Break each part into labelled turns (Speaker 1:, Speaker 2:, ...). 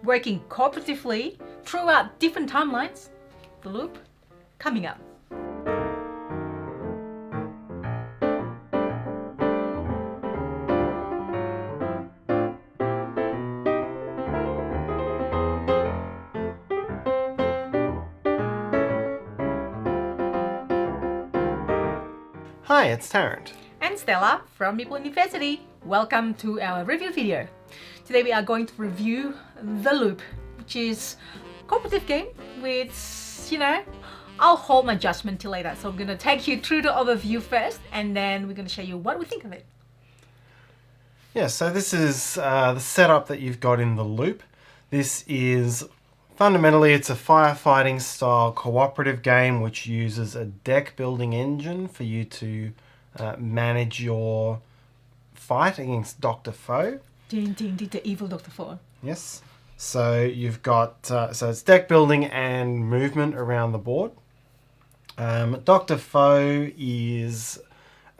Speaker 1: working cooperatively throughout different timelines. The loop coming up.
Speaker 2: Hi, it's Tarrant.
Speaker 1: And Stella from Meeple University. Welcome to our review video. Today we are going to review The Loop, which is a cooperative game with, I'll hold my judgment till later. So I'm going to take you through the overview first, and then we're going to show you what we think of it.
Speaker 2: Yeah, so this is the setup that you've got in The Loop. This is fundamentally, it's a firefighting style cooperative game which uses a deck building engine for you to manage your fight against Dr. Foe.
Speaker 1: The evil Dr. Foe.
Speaker 2: Yes. So you've got, so it's deck building and movement around the board. Dr. Foe is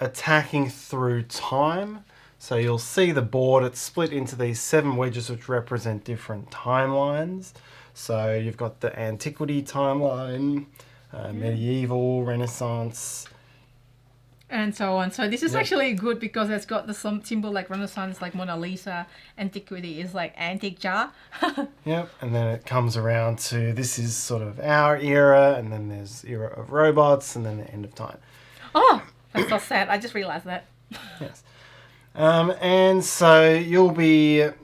Speaker 2: attacking through time. So you'll see the board, it's split into these 7 wedges which represent different timelines. So you've got the antiquity timeline, medieval, Renaissance,
Speaker 1: and so on. So this is actually good because it's got the symbol like Renaissance, like Mona Lisa. Antiquity is like antique jar.
Speaker 2: Yep, and then it comes around to, this is sort of our era, and then there's era of robots, and then the end of time.
Speaker 1: Oh, that's so sad. I just realized that.
Speaker 2: Yes. And so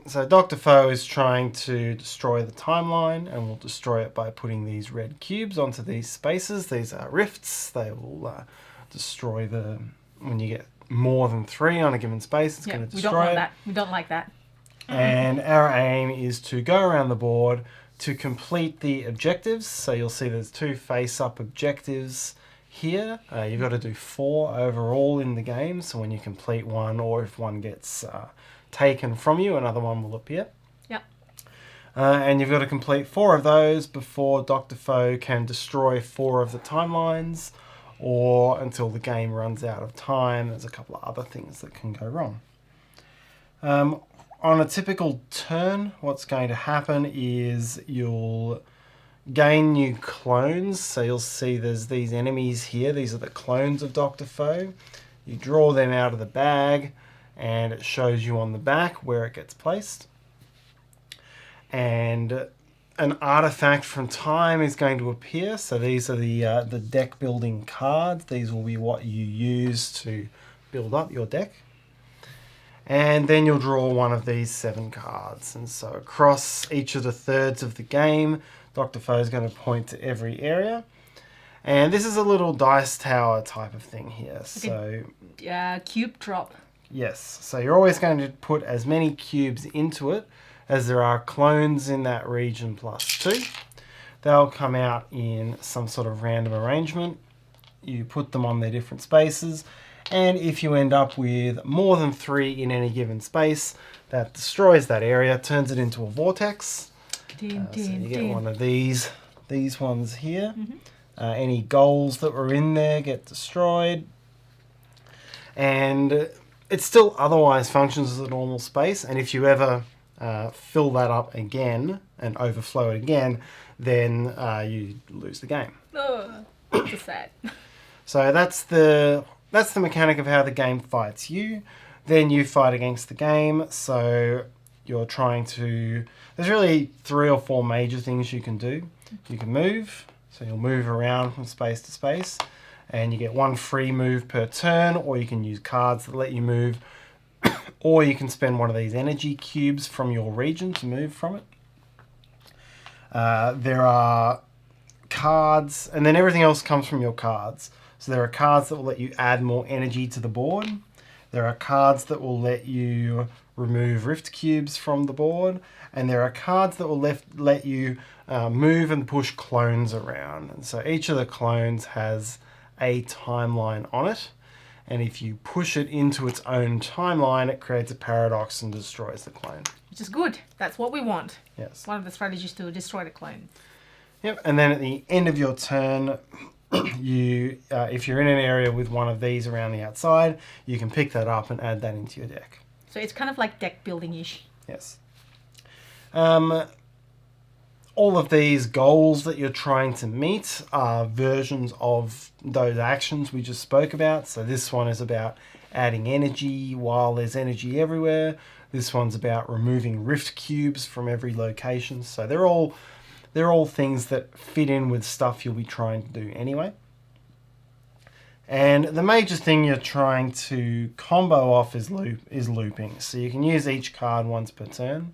Speaker 2: so Dr. Foe is trying to destroy the timeline, and will destroy it by putting these red cubes onto these spaces. These are rifts. They will destroy when you get more than 3 on a given space, it's going to destroy it. We don't want that.
Speaker 1: We don't like that.
Speaker 2: And our aim is to go around the board to complete the objectives. So you'll see there's 2 face-up objectives here. You've got to do 4 overall in the game, so when you complete one, or if one gets taken from you, another one will appear.
Speaker 1: Yep.
Speaker 2: And you've got to complete 4 of those before Dr. Foe can destroy 4 of the timelines, or until the game runs out of time. There's a couple of other things that can go wrong. On a typical turn, what's going to happen is you'll gain new clones. So you'll see there's these enemies here. These are the clones of Dr. Foe. You draw them out of the bag, and it shows you on the back where it gets placed. And an artifact from time is going to appear. So these are the deck building cards. These will be what you use to build up your deck. And then you'll draw one of these 7 cards. And so across each of the thirds of the game, Dr. Foe is going to point to every area. And this is a little dice tower type of thing here. So
Speaker 1: cube drop.
Speaker 2: Yes. So you're always going to put as many cubes into it as there are clones in that region plus 2. They'll come out in some sort of random arrangement. You put them on their different spaces. And if you end up with more than 3 in any given space, that destroys that area, turns it into a vortex. So you get one of these ones here. Mm-hmm. Any goals that were in there get destroyed. And it still otherwise functions as a normal space. And if you ever fill that up again and overflow it again, then you lose the game.
Speaker 1: Oh, that's sad.
Speaker 2: So that's the mechanic of how the game fights you. Then you fight against the game. So you're trying to... There's really 3 or 4 major things you can do. You can move. So you'll move around from space to space. And you get 1 free move per turn. Or you can use cards that let you move. Or you can spend one of these energy cubes from your region to move from it. There are cards, and then everything else comes from your cards. So there are cards that will let you add more energy to the board. There are cards that will let you remove rift cubes from the board. And there are cards that will let you move and push clones around. And so each of the clones has a timeline on it. And if you push it into its own timeline, it creates a paradox and destroys the clone.
Speaker 1: Which is good. That's what we want.
Speaker 2: Yes.
Speaker 1: One of the strategies to destroy the clone.
Speaker 2: Yep. And then at the end of your turn, if you're in an area with one of these around the outside, you can pick that up and add that into your deck.
Speaker 1: So it's kind of like deck building-ish.
Speaker 2: Yes. all of these goals that you're trying to meet are versions of those actions we just spoke about. So this one is about adding energy while there's energy everywhere. This one's about removing rift cubes from every location. So they're all things that fit in with stuff you'll be trying to do anyway. And the major thing you're trying to combo off is looping. So you can use each card once per turn.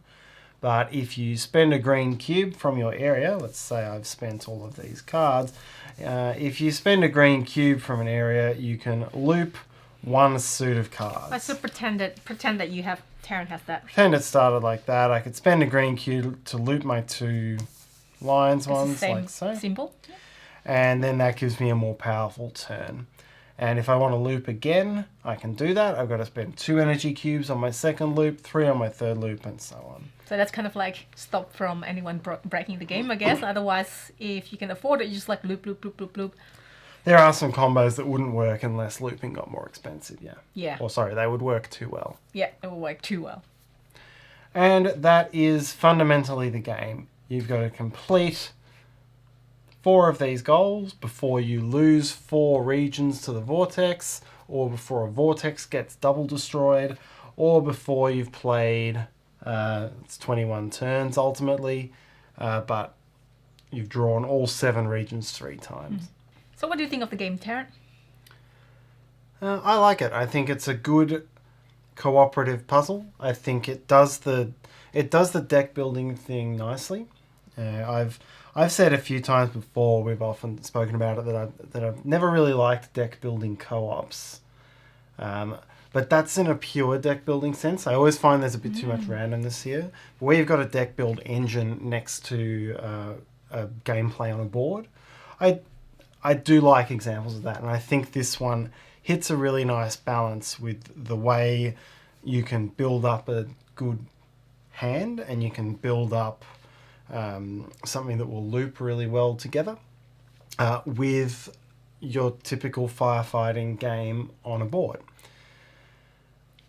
Speaker 2: But if you spend a green cube from your area, let's say I've spent all of these cards, if you spend a green cube from an area, you can loop one suit of cards.
Speaker 1: Let's just pretend that you have, Tarrant has that.
Speaker 2: Pretend it started like that. I could spend a green cube to loop my 2 lions ones, like so.
Speaker 1: Simple.
Speaker 2: And then that gives me a more powerful turn. And if I want to loop again, I can do that. I've got to spend 2 energy cubes on my second loop, 3 on my third loop, and so on.
Speaker 1: So that's kind of like stop from anyone breaking the game, I guess. Otherwise, if you can afford it, you just like loop, loop, loop, loop, loop.
Speaker 2: There are some combos that wouldn't work unless looping got more expensive, yeah.
Speaker 1: Yeah.
Speaker 2: Or sorry, they would work too well.
Speaker 1: Yeah, it will work too well.
Speaker 2: And that is fundamentally the game. You've got to complete 4 of these goals before you lose 4 regions to the vortex, or before a vortex gets double destroyed, or before you've played, it's 21 turns ultimately, but you've drawn all 7 regions 3 times.
Speaker 1: So what do you think of the game, Tarrant?
Speaker 2: I like it. I think it's a good cooperative puzzle. I think it does the deck building thing nicely. I've said a few times before, we've often spoken about it, that I've never really liked deck building co-ops. But that's in a pure deck building sense. I always find there's a bit too much randomness here. But where you've got a deck build engine next to a gameplay on a board, I do like examples of that. And I think this one hits a really nice balance with the way you can build up a good hand and you can build up something that will loop really well together with your typical firefighting game on a board.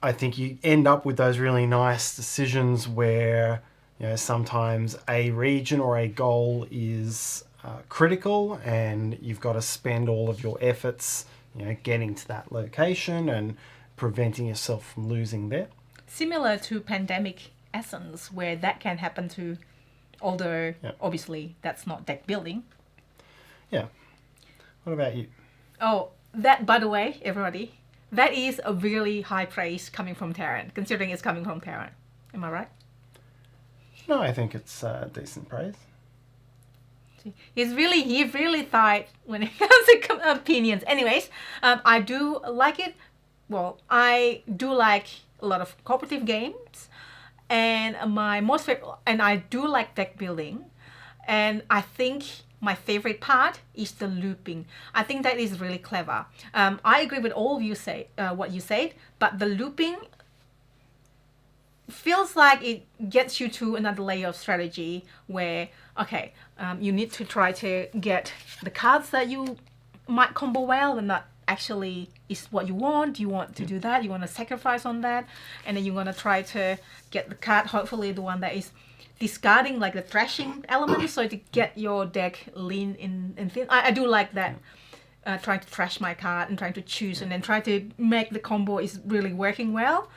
Speaker 2: I think you end up with those really nice decisions where, you know, sometimes a region or a goal is critical and you've got to spend all of your efforts, you know, getting to that location and preventing yourself from losing there.
Speaker 1: Similar to Pandemic Essence, where that can happen too, although obviously that's not deck building.
Speaker 2: Yeah. What about you?
Speaker 1: Oh, that, by the way, everybody, that is a really high praise coming from Tarrant, considering it's coming from Tarrant. Am I right?
Speaker 2: No, I think it's decent praise.
Speaker 1: He really thought when it comes to opinions. Anyways, I do like it. Well, I do like a lot of cooperative games, and my most favorite, and I do like deck building, and I think my favorite part is the looping. I think that is really clever. I agree with all of you what you said, but the looping feels like it gets you to another layer of strategy where, okay, you need to try to get the cards that you might combo well and that actually is what you want. You want to do that, you want to sacrifice on that, and then you're going to try to get the card, hopefully the one that is discarding, like the thrashing element, so to get your deck lean in thin. I do like that. Trying to thrash my card and trying to choose and then try to make the combo is really working well.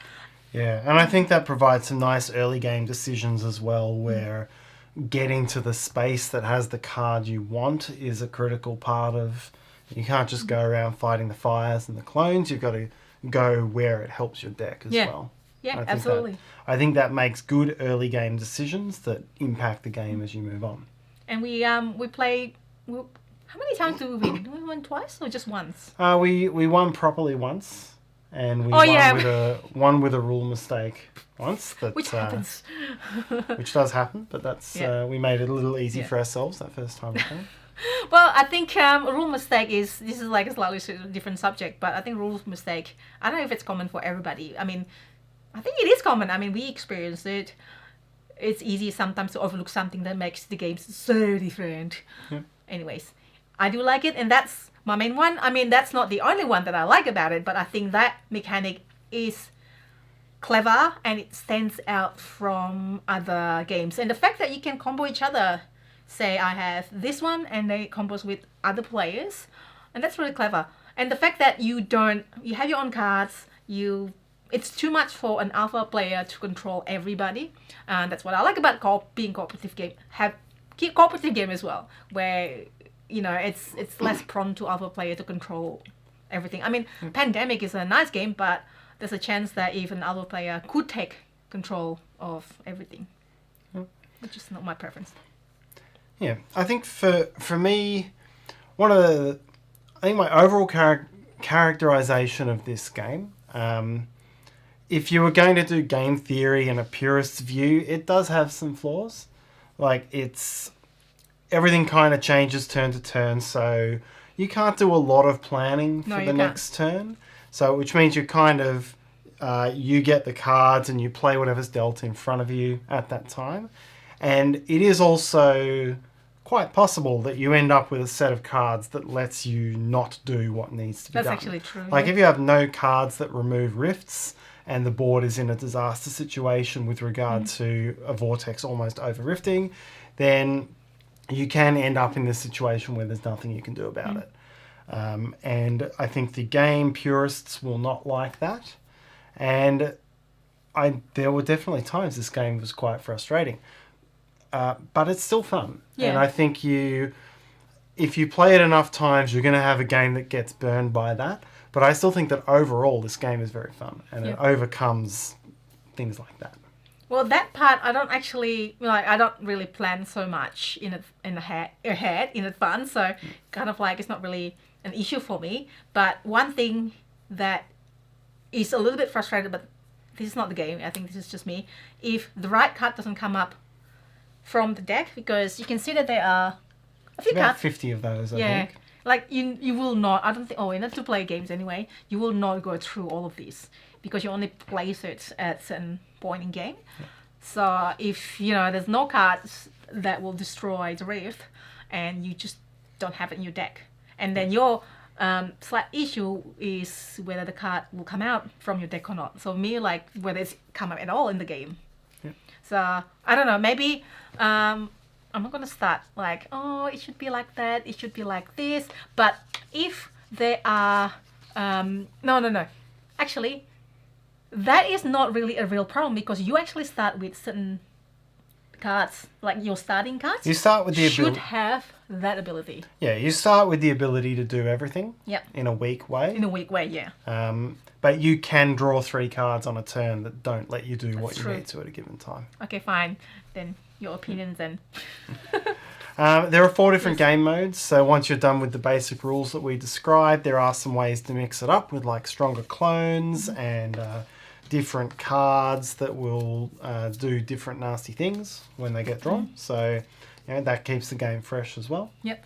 Speaker 2: Yeah, and I think that provides some nice early game decisions as well, where getting to the space that has the card you want is a critical part of. You can't just go around fighting the fires and the clones. You've got to go where it helps your deck as well.
Speaker 1: Yeah, absolutely.
Speaker 2: I think that makes good early game decisions that impact the game as you move on. And
Speaker 1: we played. How many times do we win? Do we win twice or just once?
Speaker 2: We won properly once. And we won with a rule mistake once.
Speaker 1: Which happens.
Speaker 2: Which does happen, but that's we made it a little easy for ourselves that first time.
Speaker 1: Well, I think rule mistake this is like a slightly different subject, but I think rule mistake, I don't know if it's common for everybody. I mean, I think it is common. I mean, we experienced it. It's easy sometimes to overlook something that makes the games so different. Yeah. Anyways, I do like it, and that's my main one. I mean, that's not the only one that I like about it, but I think that mechanic is clever and it stands out from other games. And the fact that you can combo each other say I have this one and they compose with other players, and that's really clever. And the fact that you have your own cards, it's too much for an alpha player to control everybody, and that's what I like about being cooperative game. Cooperative game as well, where it's less prone to alpha player to control everything. I mean, Pandemic is a nice game, but there's a chance that even alpha player could take control of everything, which is not my preference.
Speaker 2: Yeah, I think for me, I think my overall characterization of this game, if you were going to do game theory in a purist view, it does have some flaws. Like, everything kind of changes turn to turn, so you can't do a lot of planning for the next turn. So, which means you kind of, you get the cards and you play whatever's dealt in front of you at that time. And it is also quite possible that you end up with a set of cards that lets you not do what needs to be done.
Speaker 1: That's actually true.
Speaker 2: Like, if you have no cards that remove rifts and the board is in a disaster situation with regard to a vortex almost over rifting, then you can end up in this situation where there's nothing you can do about it. And I think the game purists will not like that. And there were definitely times this game was quite frustrating. But it's still fun. Yeah. And I think if you play it enough times, you're going to have a game that gets burned by that. But I still think that overall this game is very fun, and it overcomes things like that.
Speaker 1: Well, that part I don't actually I don't really plan so much ahead in advance, so kind of like it's not really an issue for me. But one thing that is a little bit frustrating, but this is not the game. I think this is just me. If the right card doesn't come up from the deck, because you can see that there are a few
Speaker 2: about
Speaker 1: cards.
Speaker 2: 50 of those, I think.
Speaker 1: Like you will not, I don't think, in order to play games anyway, you will not go through all of these because you only place it at a certain point in game. Yeah. So if, there's no cards that will destroy the rift and you just don't have it in your deck. And then your slight issue is whether the card will come out from your deck or not. So whether it's come out at all in the game. Yeah. So, I don't know, maybe I'm not going to start it should be like that, it should be like this. But if there are... No. Actually, that is not really a real problem because you actually start with certain cards, like your starting cards.
Speaker 2: You start with the ability...
Speaker 1: should have that ability.
Speaker 2: Yeah, you start with the ability to do everything.
Speaker 1: Yep.
Speaker 2: In a weak way.
Speaker 1: In a weak way, yeah.
Speaker 2: But you can draw 3 cards on a turn that don't let you do what you need to at a given time.
Speaker 1: Okay, fine. Then your opinions then.
Speaker 2: There are 4 different game modes, so once you're done with the basic rules that we described, there are some ways to mix it up with stronger clones and different cards that will do different nasty things when they get drawn. So that keeps the game fresh as well.
Speaker 1: Yep.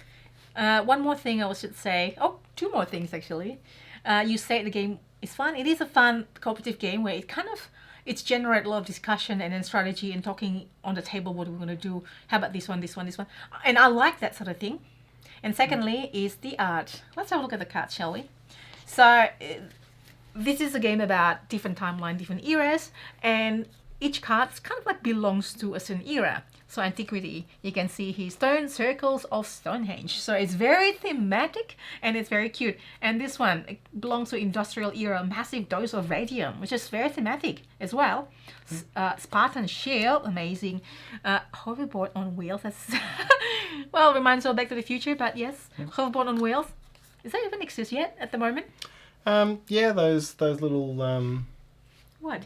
Speaker 1: One more thing I should say. 2 more things actually. You say the game is fun. It is a fun cooperative game where it's generate a lot of discussion and then strategy and talking on the table what we're going to do. How about this one. And I like that sort of thing. And secondly is the art. Let's have a look at the cards, shall we? So this is a game about different timeline, different eras, and each card kind of belongs to a certain era. So antiquity, you can see here stone circles of Stonehenge. So it's very thematic and it's very cute. And this one, it belongs to industrial era, massive dose of radium, which is very thematic as well. Spartan shield, amazing. Hoverboard on wheels, that's reminds me of Back to the Future, but yes, hoverboard on wheels. Does that even exist yet at the moment?
Speaker 2: Yeah, those little
Speaker 1: what?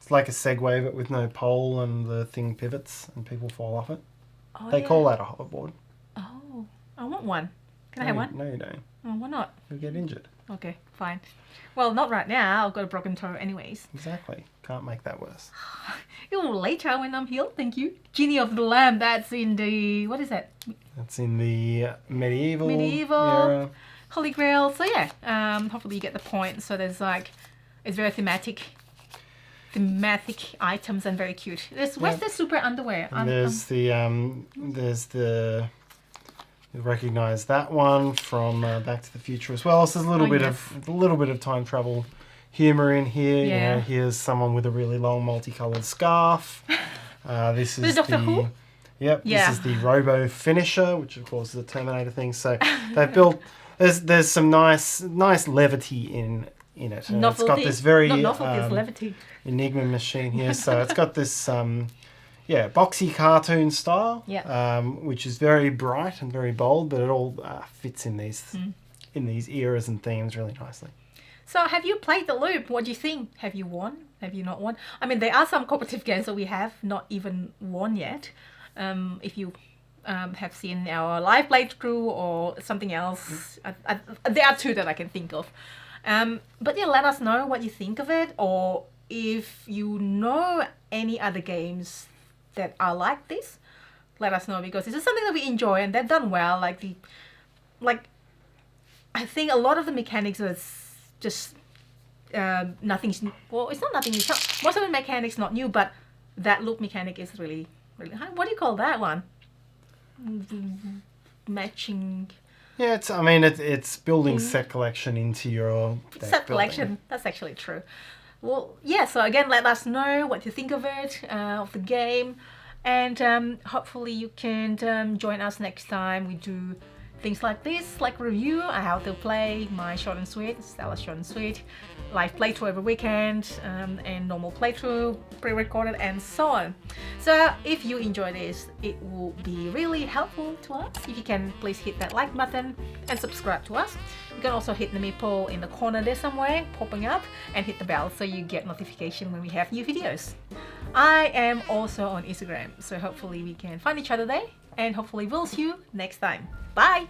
Speaker 2: It's like a Segway but with no pole and the thing pivots and people fall off it.
Speaker 1: Oh,
Speaker 2: they call that a hoverboard.
Speaker 1: Oh, I want one. Can I have one?
Speaker 2: No, you don't.
Speaker 1: Oh, why not?
Speaker 2: You'll get injured.
Speaker 1: Okay, fine. Well, not right now. I've got a broken toe anyways.
Speaker 2: Exactly. Can't make that worse.
Speaker 1: Later when I'm healed, thank you. Genie of the Lamb, that's in the... What is that?
Speaker 2: That's in the medieval
Speaker 1: era. Holy Grail. So yeah, hopefully you get the point. So there's it's very thematic items and very cute. Where's the super underwear?
Speaker 2: There's the you recognize that one from Back to the Future as well. So there's a little bit of time travel humor in here.
Speaker 1: Yeah.
Speaker 2: Here's someone with a really long multicolored scarf. This is
Speaker 1: Doctor Who.
Speaker 2: Yep,
Speaker 1: Yeah.
Speaker 2: this is the Robo Finisher, which of course is a Terminator thing. So they've built. There's some nice levity in it. And it's got this very
Speaker 1: not novelty, it's levity.
Speaker 2: Enigma machine here. So it's got this boxy cartoon style, which is very bright and very bold, but it all fits in these eras and themes really nicely.
Speaker 1: So have you played the loop? What do you think? Have you won? Have you not won? I mean, there are some cooperative games that we have not even won yet. If you have seen our live playthrough or something else, there are 2 that I can think of. But yeah, let us know what you think of it, or if you know any other games that are like this, let us know, because this is something that we enjoy and they've done well. I think a lot of the mechanics is just nothing's new. Well, it's not nothing new. Most of the mechanics not new, but that loop mechanic is really what do you call that one? Matching.
Speaker 2: Yeah, it's building set collection into your deck
Speaker 1: set collection.
Speaker 2: building.
Speaker 1: That's actually true. Well, yeah. So again, let us know what you think of it, of the game, and hopefully you can join us next time we do things like this, like review how to play my short and sweet, Stella short and sweet, live playthrough every weekend, and normal playthrough, pre-recorded, and so on. So if you enjoy this, it will be really helpful to us if you can please hit that like button and subscribe to us. You can also hit the meeple in the corner there somewhere popping up, and hit the bell so you get notification when we have new videos. I am also on Instagram, so hopefully we can find each other there, and hopefully we'll see you next time. Bye!